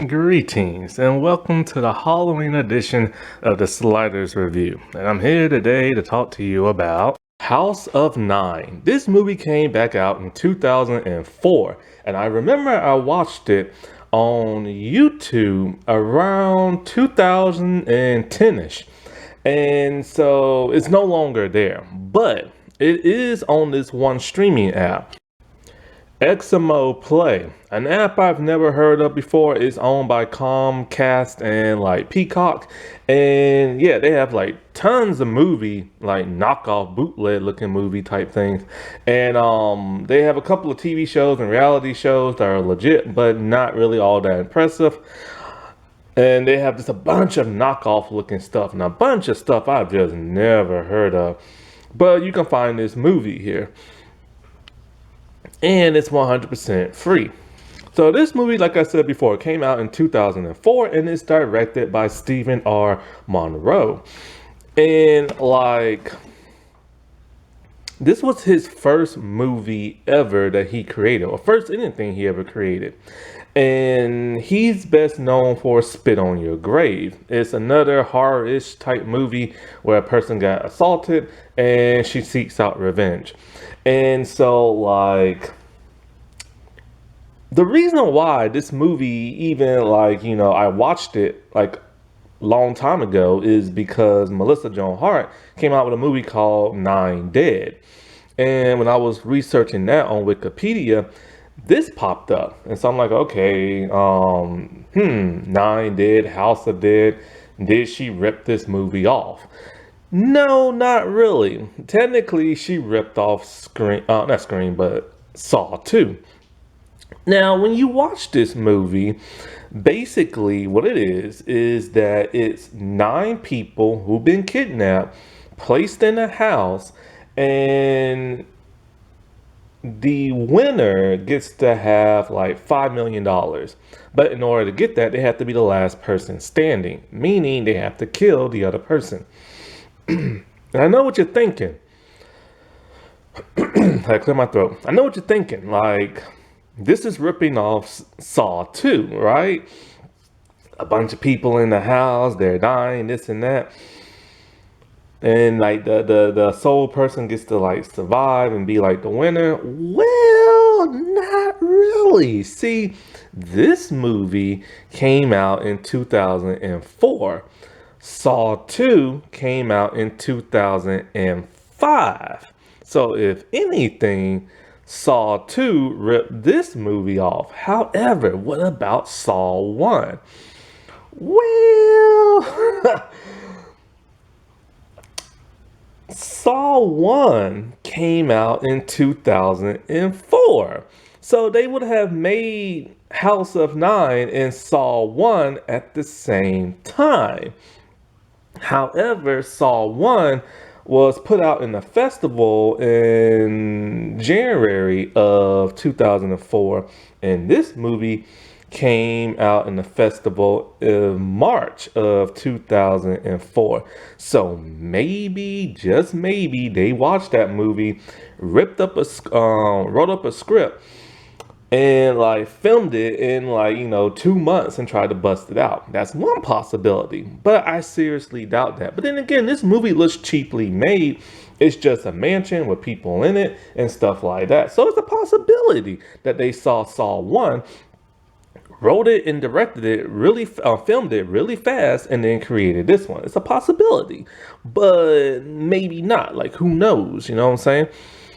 Greetings and welcome to the Halloween edition of the Sliders Review. And I'm here today to talk to you about House of Nine. This movie came back out in 2004, and I remember I watched it on YouTube around 2010ish. And so it's no longer there, but it is on this one streaming app. Eximo Play, an app I've never heard of before. Is owned by Comcast and like Peacock, and yeah, they have like tons of movie, like knockoff bootleg looking movie type things, and they have a couple of TV shows and reality shows that are legit, but not really all that impressive. And they have just a bunch of knockoff looking stuff and a bunch of stuff I've just never heard of. But you can find this movie here and it's 100% free. So this movie, like I said before, came out in 2004 and it's directed by Stephen R. Monroe. And like, this was his first movie ever that he created, or first anything he ever created. And he's best known for Spit on Your Grave. It's another horror-ish type movie where a person got assaulted and she seeks out revenge. And so, like, the reason why this movie even, like, I watched it, like, long time ago is because Melissa Joan Hart came out with a movie called Nine Dead. And when I was researching that on Wikipedia, this popped up. And so I'm like, okay, Nine Dead, House of Dead. Did she rip this movie off? No, not really. Technically, she ripped off not Scream, but Saw 2. Now, when you watch this movie, basically what it is that it's 9 people who've been kidnapped, placed in a house, and the winner gets to have like $5 million. But in order to get that, they have to be the last person standing, meaning they have to kill the other person. And I know what you're thinking. I clear my throat. I know what you're thinking. Like, this is ripping off Saw 2, right? A bunch of people in the house, they're dying, this and that. And like the sole person gets to like survive and be like the winner. Well, not really. See, this movie came out in 2004. Saw 2 came out in 2005. So if anything, Saw 2 ripped this movie off. However, what about Saw 1? Well, Saw 1 came out in 2004. So they would have made House of Nine and Saw 1 at the same time. However, Saw 1 was put out in a festival in January of 2004, and this movie came out in the festival in March of 2004. So maybe, just maybe, they watched that movie, wrote up a script, and like filmed it in like 2 months and tried to bust it out. That's one possibility, but I seriously doubt that. But then again, this movie looks cheaply made. It's just a mansion with people in it and stuff like that. So it's a possibility that they saw Saw 1, wrote it and directed it really, filmed it really fast, and then created this one. It's a possibility, but maybe not. Like, who knows? You know what I'm saying?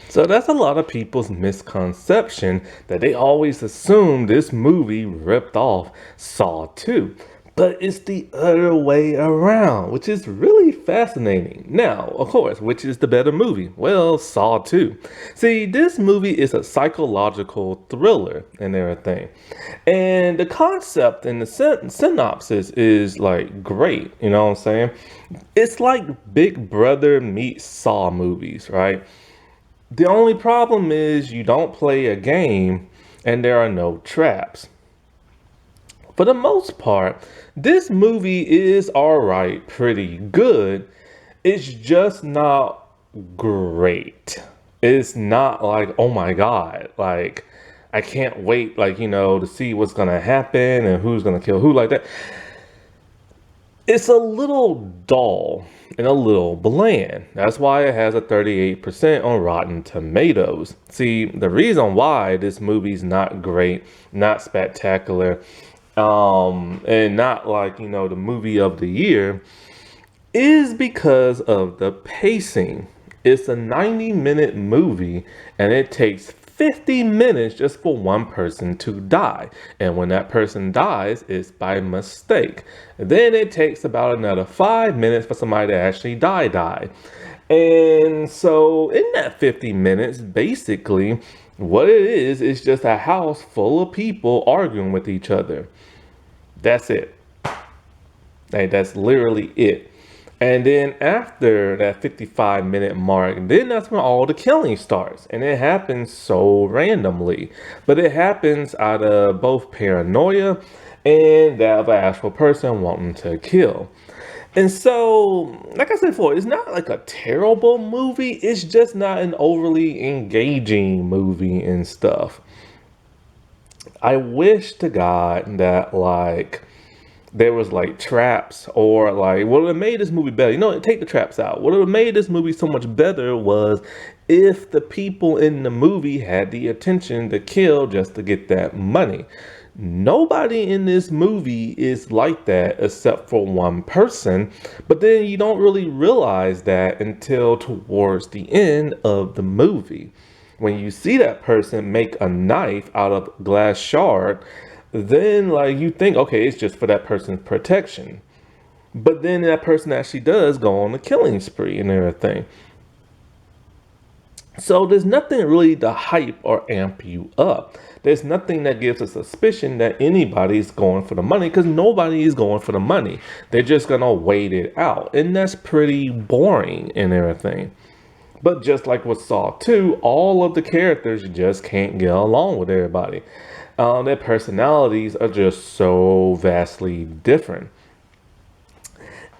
So that's a lot of people's misconception that they always assume this movie ripped off Saw 2. But it's the other way around, which is really fascinating. Now, of course, which is the better movie? Well, Saw 2. See, this movie is a psychological thriller and everything. And the concept and the synopsis is like great, you know what I'm saying? It's like Big Brother meets Saw movies, right? The only problem is you don't play a game and there are no traps. For the most part, this movie is alright, pretty good. It's just not great. It's not like, oh my god, like I can't wait, like, to see what's gonna happen and who's gonna kill who, like that. It's a little dull and a little bland. That's why it has a 38% on Rotten Tomatoes. See, the reason why this movie's not great, not spectacular, and not like, the movie of the year is because of the pacing. It's a 90-minute movie and it takes 50 minutes just for one person to die. And when that person dies, it's by mistake. Then it takes about another 5 minutes for somebody to actually die. And so in that 50 minutes, basically, what it is just a house full of people arguing with each other. That's it. Like, that's literally it. And then after that 55-minute mark, then that's when all the killing starts. And it happens so randomly. But it happens out of both paranoia and that of an actual person wanting to kill. And so, like I said before, it's not like a terrible movie. It's just not an overly engaging movie and stuff. I wish to God that, like, there was like traps, or like what would have made this movie better. Take the traps out. What would have made this movie so much better was if the people in the movie had the intention to kill just to get that money. Nobody in this movie is like that except for one person, but then you don't really realize that until towards the end of the movie. When you see that person make a knife out of glass shard, then like you think, okay, it's just for that person's protection. But then that person actually does go on a killing spree and everything. So there's nothing really to hype or amp you up. There's nothing that gives a suspicion that anybody's going for the money, because nobody is going for the money. They're just gonna wait it out. And that's pretty boring and everything. But just like with Saw 2, all of the characters just can't get along with everybody. Their personalities are just so vastly different.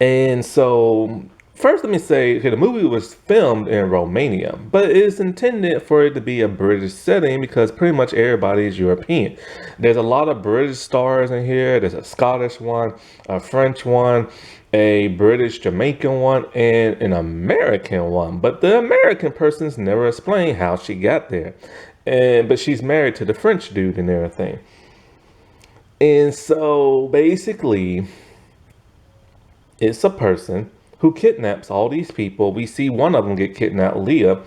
And so, first let me say, okay, the movie was filmed in Romania, but it's intended for it to be a British setting because pretty much everybody is European. There's a lot of British stars in here. There's a Scottish one, a French one, a British Jamaican one, and an American one. But the American person's never explained how she got there. But she's married to the French dude and everything. And so basically, it's a person who kidnaps all these people. We see one of them get kidnapped, Leah,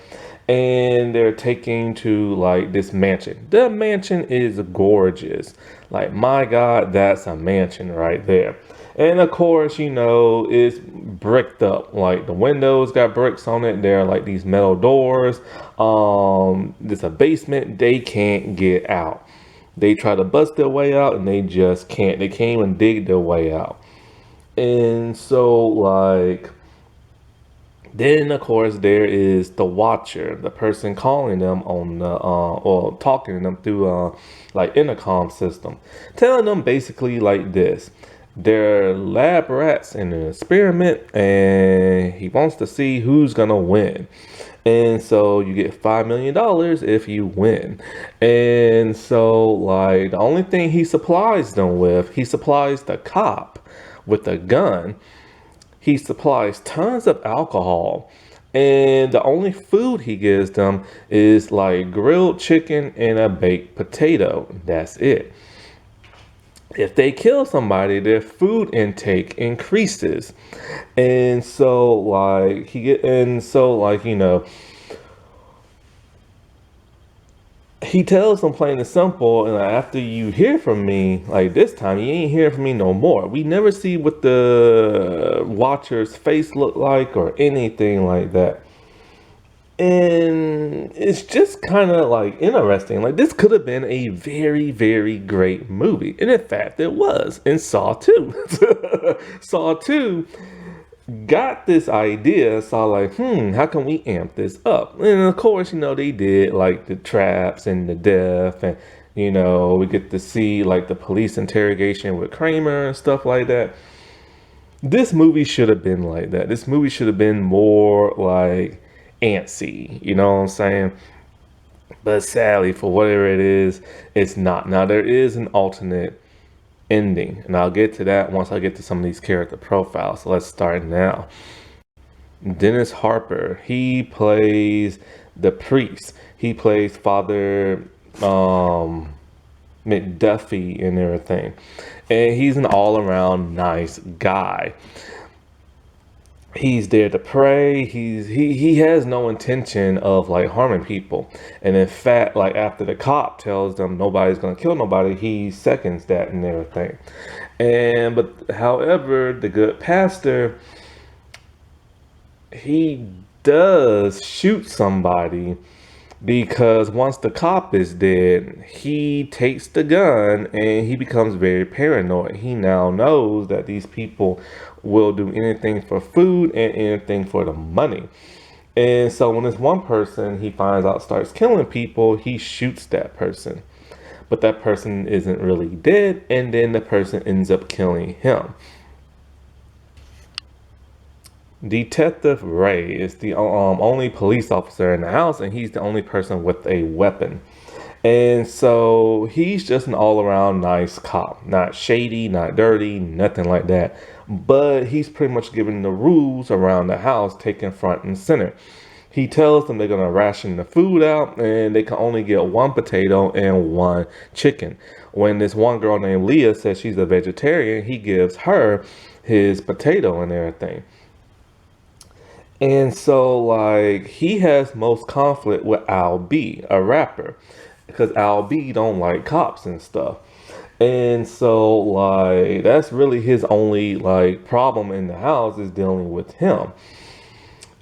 and they're taken to like this mansion. The mansion is gorgeous. Like, my God, that's a mansion right there. And of course, it's bricked up. Like, the windows got bricks on it. There are like these metal doors. There's a basement. They can't get out. They try to bust their way out and they just can't. They can't even dig their way out. And so, like, then of course there is the watcher, the person calling them on the or talking to them through like intercom system, telling them basically like this: they're lab rats in an experiment and he wants to see who's gonna win. And so you get $5 million if you win. And so, like, the only thing he supplies them with, he supplies the cop with a gun. He supplies tons of alcohol. And the only food he gives them is like grilled chicken and a baked potato. That's it. If they kill somebody, their food intake increases. And so like he tells them plain and simple, and after you hear from me, like this time, you ain't hearing from me no more. We never see what the watcher's face look like or anything like that. And it's just kind of like interesting. Like, this could have been a very, very great movie. And in fact, it was in Saw 2. Saw 2 got this idea, saw like, how can we amp this up? And of course, they did like the traps and the death, and we get to see like the police interrogation with Kramer and stuff like that. This movie should have been like that. This movie should have been more like antsy, you know what I'm saying? But sadly, for whatever it is, it's not. Now, there is an alternate ending, and I'll get to that once I get to some of these character profiles. So let's start now. Dennis Harper, he plays the priest. He plays Father McDuffie and everything. And he's an all around nice guy. He's there to pray. He has no intention of like harming people. And in fact, like after the cop tells them nobody's gonna kill nobody, he seconds that and everything. And but however, the good pastor, he does shoot somebody because once the cop is dead, he takes the gun and he becomes very paranoid. He now knows that these people will do anything for food and anything for the money. And so when this one person he finds out starts killing people, he shoots that person. But that person isn't really dead, and then the person ends up killing him. Detective Ray is the only police officer in the house, and he's the only person with a weapon. And so he's just an all around nice cop. Not shady, not dirty, nothing like that. But he's pretty much given the rules around the house, taking front and center. He tells them they're going to ration the food out and they can only get one potato and one chicken. When this one girl named Leah says she's a vegetarian, he gives her his potato and everything. And so, like, he has most conflict with Al B, a rapper, because Al B don't like cops and stuff. And so, like, that's really his only, like, problem in the house is dealing with him.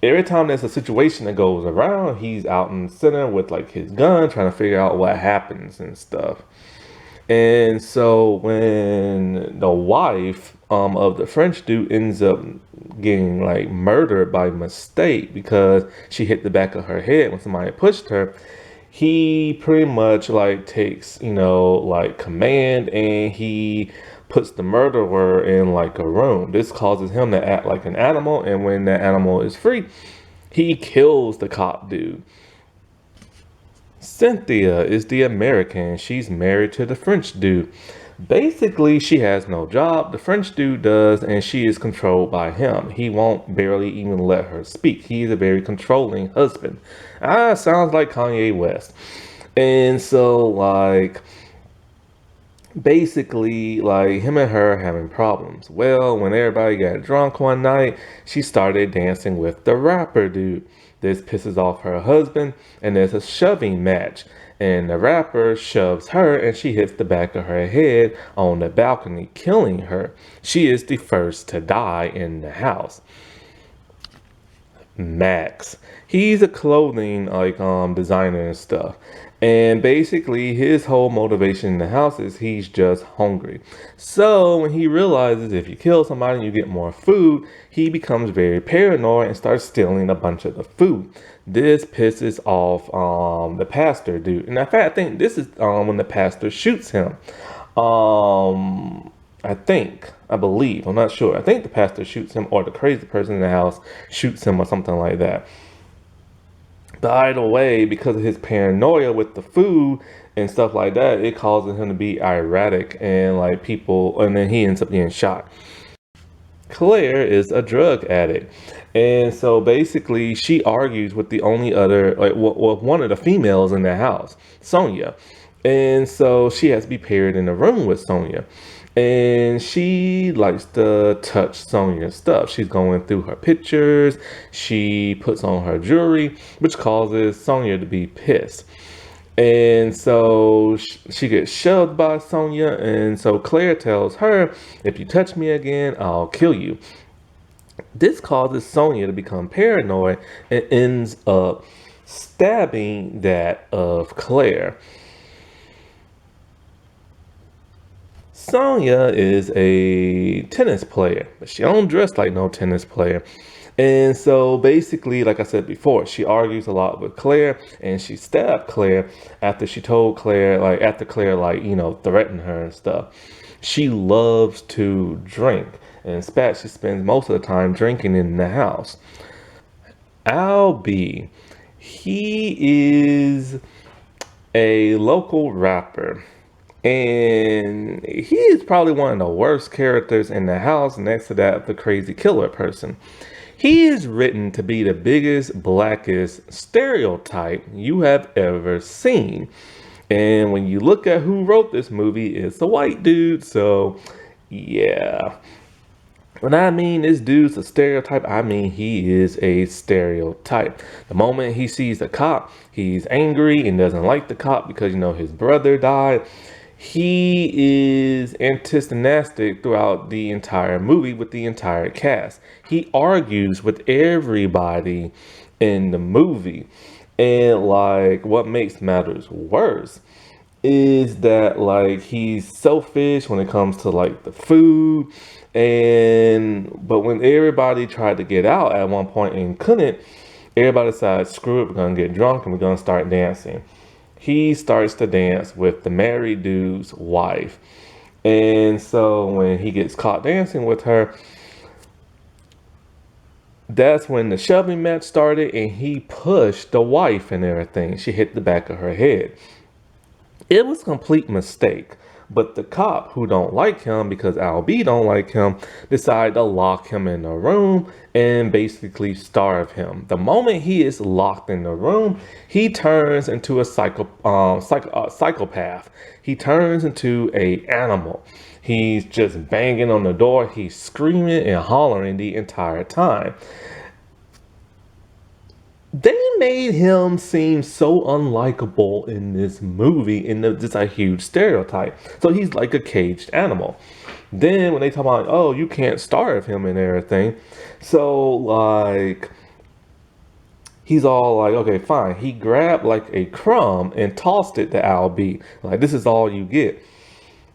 Every time there's a situation that goes around, he's out in the center with, like, his gun, trying to figure out what happens and stuff. And so when the wife of the French dude ends up getting like murdered by mistake because she hit the back of her head when somebody pushed her, he pretty much like takes, like command and he puts the murderer in like a room. This causes him to act like an animal, and when that animal is free, he kills the cop dude. Cynthia is the American. She's married to the French dude. Basically, she has no job. The French dude does, and she is controlled by him. He won't barely even let her speak. He's a very controlling husband. Sounds like Kanye West. And so, like, basically, like, him and her having problems. Well, when everybody got drunk one night, she started dancing with the rapper dude. This pisses off her husband, and there's a shoving match. And the rapper shoves her, and she hits the back of her head on the balcony, killing her. She is the first to die in the house. Max. He's a clothing designer and stuff. And basically his whole motivation in the house is he's just hungry. So when he realizes if you kill somebody and you get more food, he becomes very paranoid and starts stealing a bunch of the food. This pisses off the pastor dude. And in fact, I think this is when the pastor shoots him. I believe, I'm not sure. I think the pastor shoots him or the crazy person in the house shoots him or something like that. But either way, because of his paranoia with the food and stuff like that, it causes him to be erratic and like people, and then he ends up getting shot. Claire is a drug addict. And so basically she argues with the only other, one of the females in the house, Sonia. And so she has to be paired in a room with Sonia. And she likes to touch Sonia's stuff. She's going through her pictures. She puts on her jewelry, which causes Sonia to be pissed. And so she gets shoved by Sonia. And so Claire tells her, if you touch me again, I'll kill you. This causes Sonia to become paranoid and ends up stabbing that of Claire. Sonia is a tennis player, but she don't dress like no tennis player. And so basically, like I said before, she argues a lot with Claire and she stabbed Claire after she told Claire, after Claire, threatened her and stuff. She loves to drink. And in fact, she spends most of the time drinking in the house. Al B, he is a local rapper. And he is probably one of the worst characters in the house next to that of the crazy killer person. He is written to be the biggest, blackest stereotype you have ever seen. And when you look at who wrote this movie, it's a white dude. So, yeah. When I mean this dude's a stereotype, I mean he is a stereotype. The moment he sees the cop, he's angry and doesn't like the cop because, his brother died. He is antagonistic throughout the entire movie with the entire cast. He argues with everybody in the movie. And like what makes matters worse is that like he's selfish when it comes to like the food, but when everybody tried to get out at one point and couldn't, everybody decided, screw it, we're gonna get drunk and we're gonna start dancing. He starts to dance with the married dude's wife. And so when he gets caught dancing with her, that's when the shoving match started, and he pushed the wife and everything. She hit the back of her head. It was a complete mistake. But the cop, who don't like him because Al B don't like him, decide to lock him in a room and basically starve him. The moment he is locked in the room, he turns into a psychopath. He turns into a animal. He's just banging on the door. He's screaming and hollering the entire time. They made him seem so unlikable in this movie, and just a huge stereotype. So he's like a caged animal. Then when they talk about, oh, you can't starve him and everything, so like he's all like, okay, fine. He grabbed like a crumb and tossed it to Al B. Like, this is all you get.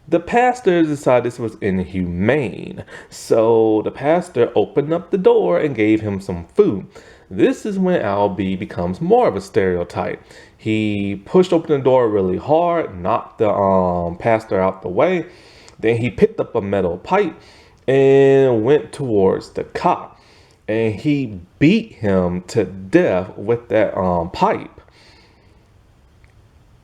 The pastor decided this was inhumane, so the pastor opened up the door and gave him some food. This is when Al B becomes more of a stereotype. He pushed open the door really hard, knocked the pastor out the way. Then he picked up a metal pipe and went towards the cop. And he beat him to death with that pipe.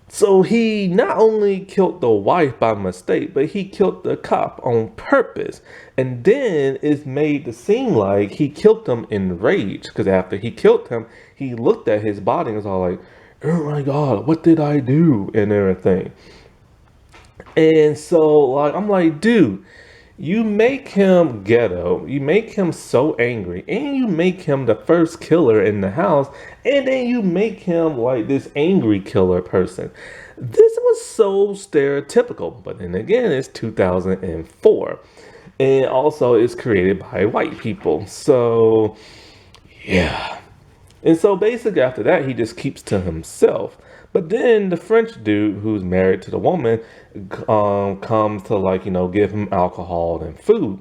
So he not only killed the wife by mistake, but he killed the cop on purpose. And then it's made to seem like he killed him in rage. Because after he killed him, he looked at his body and was all like, oh my God, what did I do? And everything. And so like I'm like, dude, you make him ghetto, you make him so angry, and you make him the first killer in the house, and then you make him like this angry killer person. This was so stereotypical, but then again, it's 2004, and also it's created by white people. So, yeah. And so basically after that, he just keeps to himself. But then the French dude who's married to the woman comes to like, give him alcohol and food.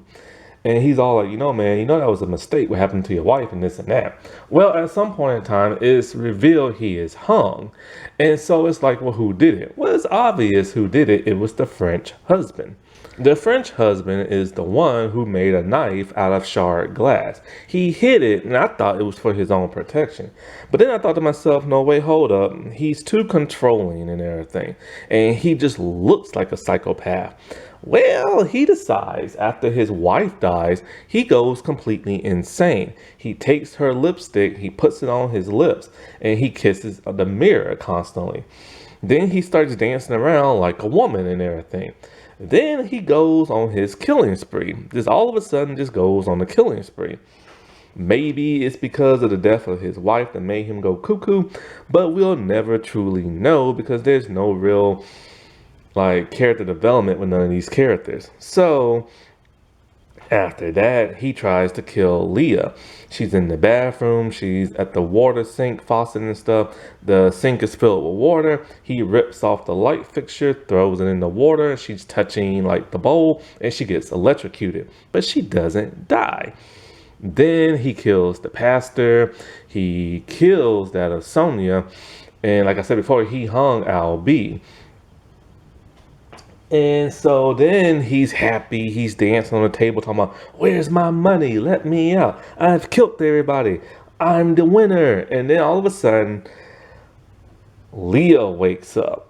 And he's all like, man, that was a mistake. What happened to your wife and this and that. Well, at some point in time, it's revealed he is hung. And so it's like, well, who did it? Well, it's obvious who did it. It was the French husband. The French husband is the one who made a knife out of shard glass. He hid it, and I thought it was for his own protection. But then I thought to myself, no, wait, hold up. He's too controlling and everything. And he just looks like a psychopath. Well, he decides after his wife dies, he goes completely insane. He takes her lipstick, he puts it on his lips, and he kisses the mirror constantly. Then he starts dancing around like a woman and everything. Then he goes on his killing spree. Just all of a sudden just goes on the killing spree. Maybe it's because of the death of his wife that made him go cuckoo, but we'll never truly know because there's no real like character development with none of these characters. So after that, he tries to kill Leah. She's in the bathroom. She's at the water sink, faucet and stuff. The sink is filled with water. He rips off the light fixture, throws it in the water. She's touching like the bowl and she gets electrocuted, but she doesn't die. Then he kills the pastor. He kills that of Sonia. And like I said before, he hung Al B. And so then he's happy. He's dancing on the table talking about, where's my money? Let me out. I've killed everybody. I'm the winner. And then all of a sudden, Leah wakes up.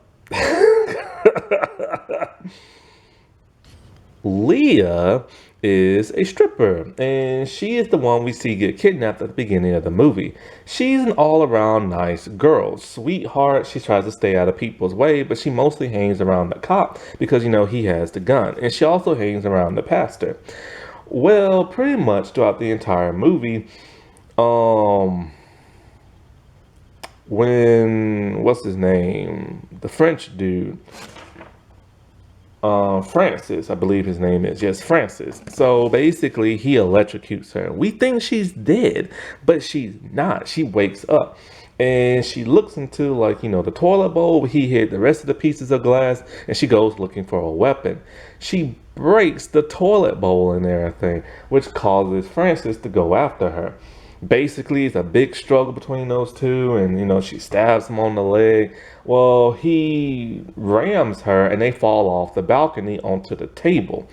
Leah is a stripper, and she is the one we see get kidnapped at the beginning of the movie. She's an all around nice girl, sweetheart. She tries to stay out of people's way, but she mostly hangs around the cop because, he has the gun, and she also hangs around the pastor. Well, pretty much throughout the entire movie, um, when, what's his name? The French dude, Francis, I believe his name is. Yes, Francis. So basically, he electrocutes her. We think she's dead, but she's not. She wakes up and she looks into, like, the toilet bowl. He hid the rest of the pieces of glass, and she goes looking for a weapon. She breaks the toilet bowl and everything, which causes Francis to go after her. Basically, it's a big struggle between those two, and she stabs him on the leg. Well, he rams her and they fall off the balcony onto the table.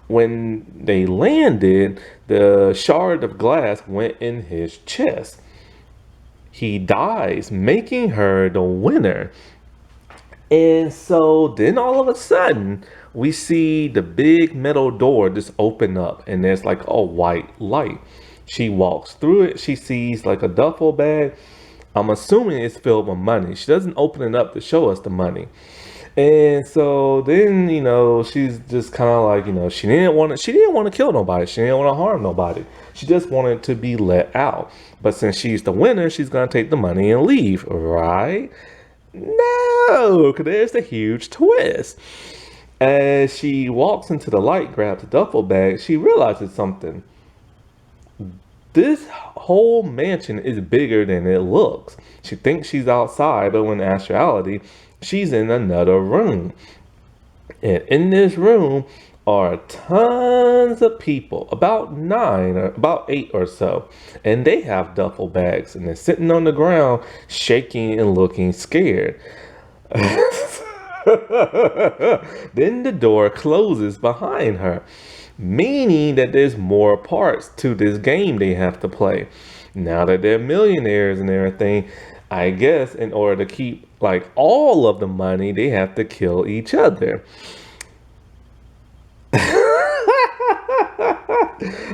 When they landed, the shard of glass went in his chest. He dies, making her the winner. And so then all of a sudden, we see the big metal door just open up, and there's like a white light. She walks through it. She sees like a duffel bag. I'm assuming it's filled with money. She doesn't open it up to show us the money. And so then, she's just kind of like, she didn't want to kill nobody. She didn't want to harm nobody. She just wanted to be let out. But since she's the winner, she's going to take the money and leave, right? No, because there's the huge twist. As she walks into the light, grabs the duffel bag, she realizes something. This whole mansion is bigger than it looks. She thinks she's outside, but when in actuality, she's in another room. And in this room are tons of people, about 9 or about 8 or so. And they have duffel bags and they're sitting on the ground, shaking and looking scared. Then the door closes behind her, meaning that there's more parts to this game they have to play. Now that they're millionaires and everything, I guess in order to keep like all of the money, they have to kill each other.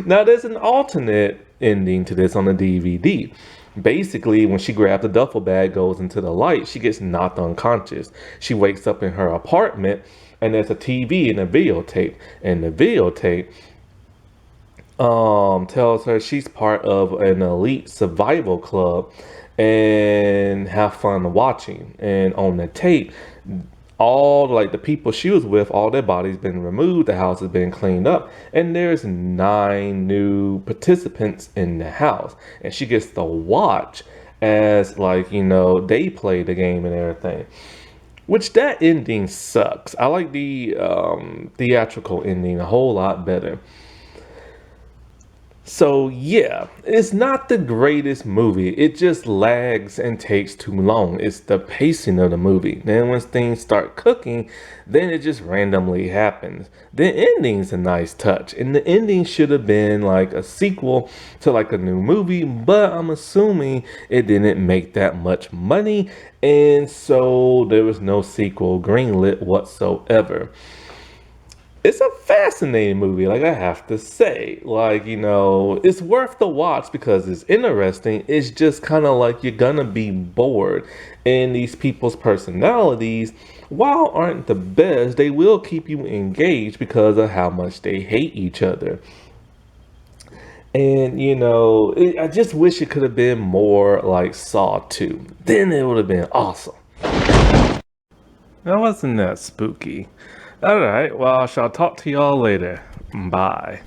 Now there's an alternate ending to this on the DVD. Basically, when she grabs the duffel bag, goes into the light, she gets knocked unconscious. She wakes up in her apartment, and there's a TV and a videotape. And the videotape tells her she's part of an elite survival club and have fun watching. And on the tape, all like the people she was with, all their bodies been removed, the house has been cleaned up, and there's 9 new participants in the house, and she gets to watch as like they play the game and everything. Which that ending sucks. I like the theatrical ending a whole lot better. So yeah, it's not the greatest movie. It just lags and takes too long. It's the pacing of the movie. Then when things start cooking, then it just randomly happens. The ending's a nice touch. And the ending should have been like a sequel to like a new movie, but I'm assuming it didn't make that much money. And so there was no sequel greenlit whatsoever. It's a fascinating movie, like I have to say. Like, it's worth the watch because it's interesting. It's just kind of like you're gonna be bored. And these people's personalities, while aren't the best, they will keep you engaged because of how much they hate each other. And, I just wish it could have been more like Saw 2. Then it would have been awesome. That wasn't that spooky. All right, well, I shall talk to y'all later. Bye.